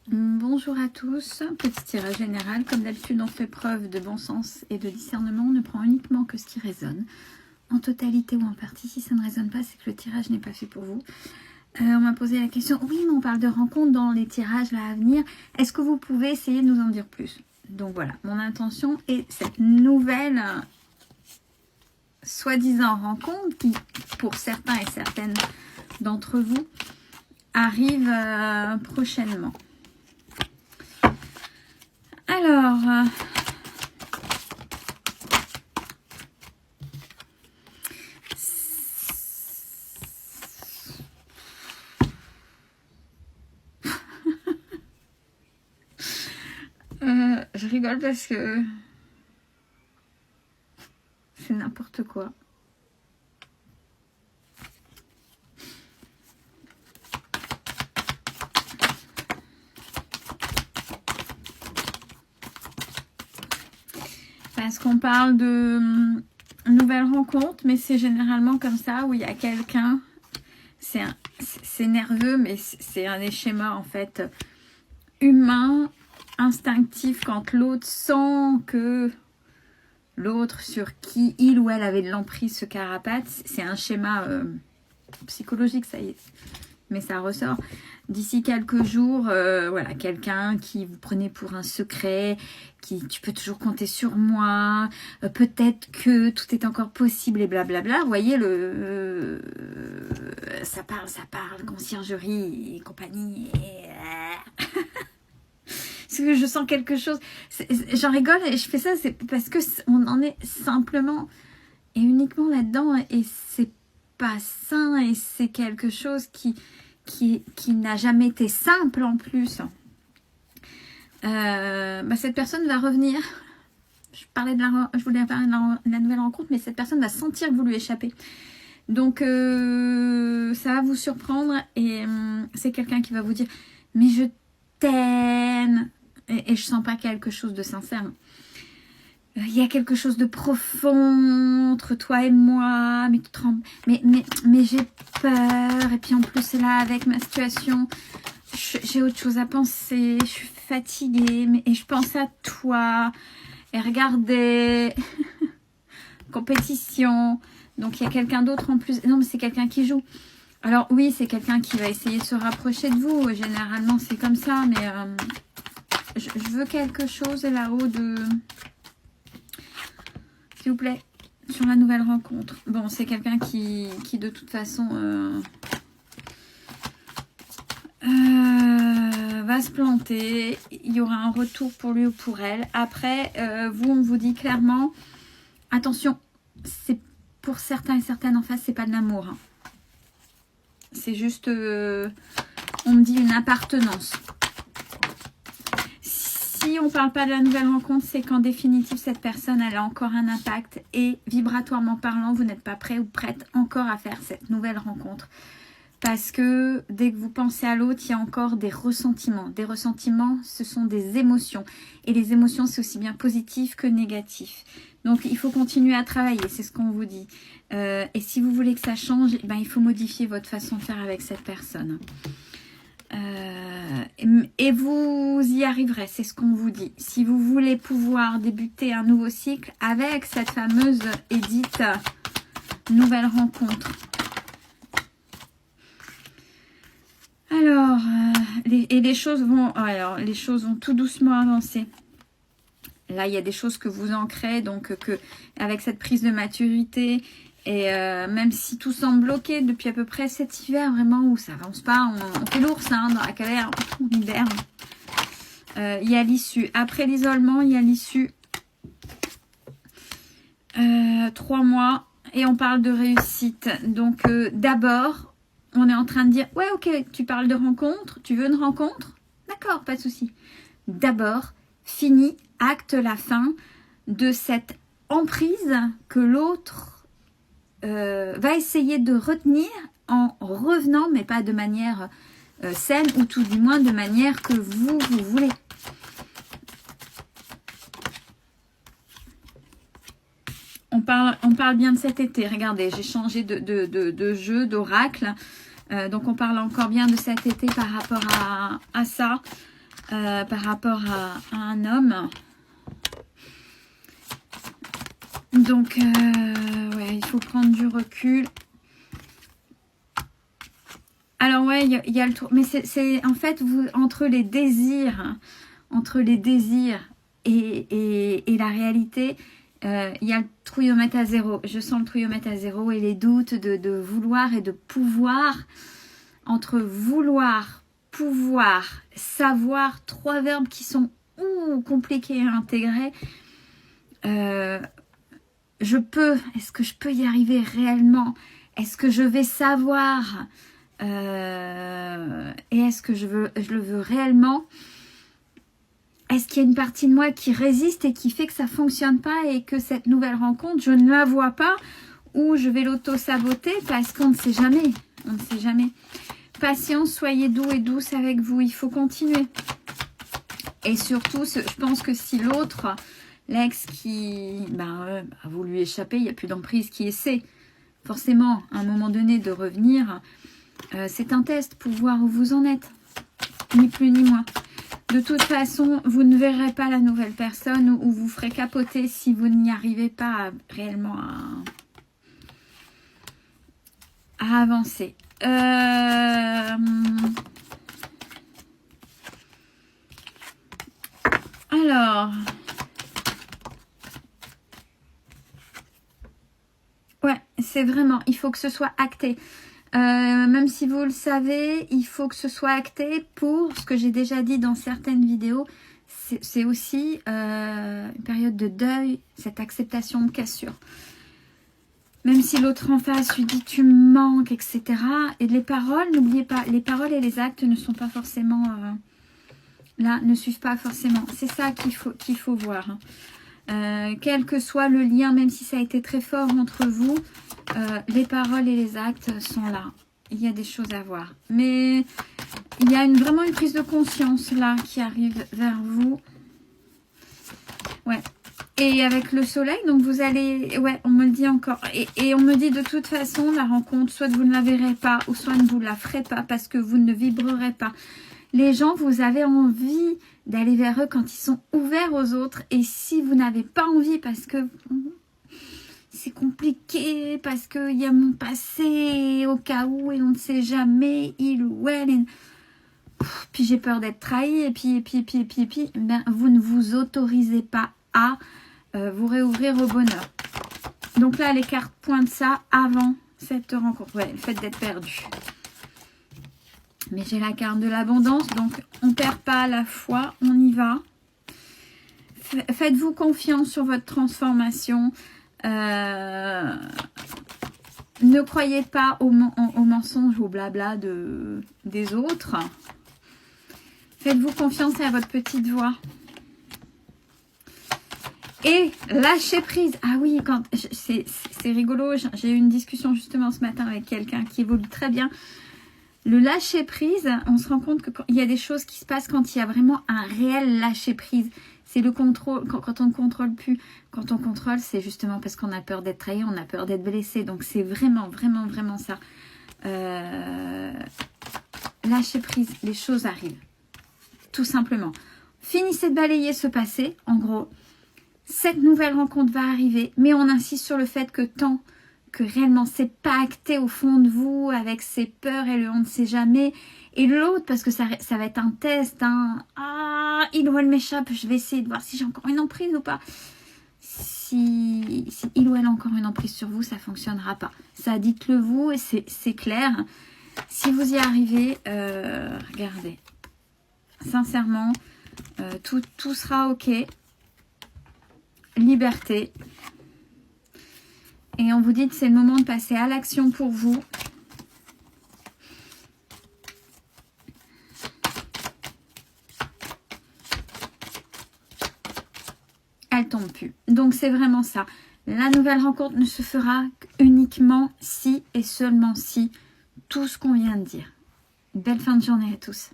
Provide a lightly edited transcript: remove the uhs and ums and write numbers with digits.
Bonjour à tous, petit tirage général. Comme d'habitude, on fait preuve de bon sens et de discernement. On ne prend uniquement que ce qui résonne, en totalité ou en partie. Si ça ne résonne pas, c'est que le tirage n'est pas fait pour vous. On m'a posé la question, oui, mais on parle de rencontres dans les tirages là à venir. Est-ce que vous pouvez essayer de nous en dire plus? Donc voilà, mon intention est cette nouvelle soi-disant rencontre qui, pour certains et certaines d'entre vous, arrive prochainement. Alors, je rigole parce que c'est n'importe quoi. Parce qu'on parle de nouvelles rencontres, mais c'est généralement comme ça, où il y a quelqu'un, c'est nerveux, mais c'est un des schémas en fait humain, instinctif, quand l'autre sent que l'autre sur qui il ou elle avait de l'emprise se carapate. C'est un schéma psychologique, ça y est, mais ça ressort. D'ici quelques jours, voilà, quelqu'un qui vous prenait pour un secret, qui tu peux toujours compter sur moi, peut-être que tout est encore possible et blablabla. Vous voyez, ça parle, conciergerie et compagnie. Parce que je sens quelque chose. J'en rigole et je fais ça, c'est parce que on en est simplement et uniquement là-dedans et c'est pas sain et c'est quelque chose qui n'a jamais été simple en plus. Cette personne va revenir. Je voulais parler de la nouvelle rencontre, mais cette personne va sentir que vous lui échappez. Donc, ça va vous surprendre et c'est quelqu'un qui va vous dire « Mais je t'aime !» et je sens pas quelque chose de sincère. Il y a quelque chose de profond entre toi et moi, mais j'ai peur. Et puis en plus, là, avec ma situation, j'ai autre chose à penser. Je suis fatiguée, et je pense à toi. Et regardez, compétition. Donc il y a quelqu'un d'autre en plus. Non, mais c'est quelqu'un qui joue. Alors oui, c'est quelqu'un qui va essayer de se rapprocher de vous. Généralement, c'est comme ça, mais je veux quelque chose là-haut de... S'il vous plaît, sur la nouvelle rencontre. Bon, c'est quelqu'un qui de toute façon va se planter. Il y aura un retour pour lui ou pour elle. Après, on vous dit clairement, attention, c'est pour certains et certaines en face, c'est pas de l'amour. Hein. C'est juste, on me dit une appartenance. Si on ne parle pas de la nouvelle rencontre, c'est qu'en définitive, cette personne, elle a encore un impact. Et vibratoirement parlant, vous n'êtes pas prêt ou prête encore à faire cette nouvelle rencontre. Parce que dès que vous pensez à l'autre, il y a encore des ressentiments. Des ressentiments, ce sont des émotions. Et les émotions, c'est aussi bien positif que négatif. Donc, il faut continuer à travailler, c'est ce qu'on vous dit. Et si vous voulez que ça change, il faut modifier votre façon de faire avec cette personne. Et vous y arriverez, c'est ce qu'on vous dit. Si vous voulez pouvoir débuter un nouveau cycle avec cette fameuse Edith nouvelle rencontre. Alors, les choses vont tout doucement avancer. Là, il y a des choses que vous ancrez, donc avec cette prise de maturité. Et même si tout semble bloqué depuis à peu près cet hiver, vraiment, où ça avance pas, on fait l'ours dans la caverne, on hiberne. Il y a l'issue. Après l'isolement, il y a l'issue. 3 mois. Et on parle de réussite. Donc d'abord, on est en train de dire, ouais, ok, tu parles de rencontre, tu veux une rencontre? D'accord, pas de souci. D'abord, fini, acte la fin de cette emprise que l'autre va essayer de retenir en revenant, mais pas de manière saine, ou tout du moins de manière que vous voulez. On parle bien de cet été. Regardez, j'ai changé de jeu, d'oracle. Donc on parle encore bien de cet été par rapport à ça. par rapport à un homme. Donc, ouais, il faut prendre du recul. Alors, ouais, il y a le tour. Mais c'est en fait, vous, entre les désirs et la réalité, il y a le trouillomètre à zéro. Je sens le trouillomètre à zéro et les doutes de vouloir et de pouvoir. Entre vouloir, pouvoir, savoir, 3 verbes qui sont compliqués à intégrer. Est-ce que je peux y arriver réellement? Est-ce que je vais savoir? Et est-ce que je le veux réellement? Est-ce qu'il y a une partie de moi qui résiste et qui fait que ça ne fonctionne pas et que cette nouvelle rencontre, je ne la vois pas ou je vais l'auto-saboter parce qu'on ne sait jamais. On ne sait jamais. Patience, soyez doux et douce avec vous. Il faut continuer. Et surtout, je pense que si l'autre, l'ex qui, vous lui échappez, il n'y a plus d'emprise qui essaie forcément à un moment donné de revenir, c'est un test pour voir où vous en êtes. Ni plus ni moins. De toute façon, vous ne verrez pas la nouvelle personne ou vous ferez capoter si vous n'y arrivez pas réellement à avancer. Alors, ouais, c'est vraiment, il faut que ce soit acté. Même si vous le savez, il faut que ce soit acté pour ce que j'ai déjà dit dans certaines vidéos. C'est aussi une période de deuil, cette acceptation de cassure. Même si l'autre en face lui dit tu me manques, etc. Et les paroles, n'oubliez pas, les paroles et les actes ne sont pas forcément là, ne suivent pas forcément. C'est ça qu'il faut voir. Quel que soit le lien, même si ça a été très fort entre vous, les paroles et les actes sont là. Il y a des choses à voir. Mais il y a vraiment une prise de conscience là qui arrive vers vous. Ouais. Et avec le soleil, donc vous allez... Ouais, on me le dit encore. Et on me dit de toute façon, la rencontre, soit vous ne la verrez pas, ou soit vous ne la ferez pas parce que vous ne vibrerez pas. Les gens, vous avez envie d'aller vers eux quand ils sont ouverts aux autres. Et si vous n'avez pas envie parce que c'est compliqué, parce qu'il y a mon passé au cas où et on ne sait jamais, il ou elle... Puis j'ai peur d'être trahi et puis, ben, vous ne vous autorisez pas à vous réouvrir au bonheur. Donc là, les cartes pointent ça avant cette rencontre. Ouais, le fait d'être perdu. Mais j'ai la carte de l'abondance, donc on ne perd pas la foi, on y va. Faites-vous confiance sur votre transformation. Ne croyez pas aux mensonges, aux blabla des autres. Faites-vous confiance à votre petite voix. Et lâcher prise. Ah oui, c'est rigolo. J'ai eu une discussion justement ce matin avec quelqu'un qui évolue très bien. Le lâcher prise, on se rend compte qu'il y a des choses qui se passent quand il y a vraiment un réel lâcher prise. C'est le contrôle, quand on ne contrôle plus. Quand on contrôle, c'est justement parce qu'on a peur d'être trahi, on a peur d'être blessé. Donc c'est vraiment, vraiment, vraiment ça. Lâcher prise, les choses arrivent. Tout simplement. Finissez de balayer ce passé, en gros. Cette nouvelle rencontre va arriver, mais on insiste sur le fait que tant que réellement c'est pas acté au fond de vous avec ses peurs et le on ne sait jamais, et l'autre parce que ça va être un test, il ou elle m'échappe, je vais essayer de voir si j'ai encore une emprise ou pas. Si il ou elle a encore une emprise sur vous, ça fonctionnera pas. Ça, dites-le vous et c'est clair. Si vous y arrivez, regardez, sincèrement, tout sera ok. Liberté. Et on vous dit que c'est le moment de passer à l'action pour vous. Elle tombe plus. Donc c'est vraiment ça. La nouvelle rencontre ne se fera uniquement si et seulement si tout ce qu'on vient de dire. Belle fin de journée à tous.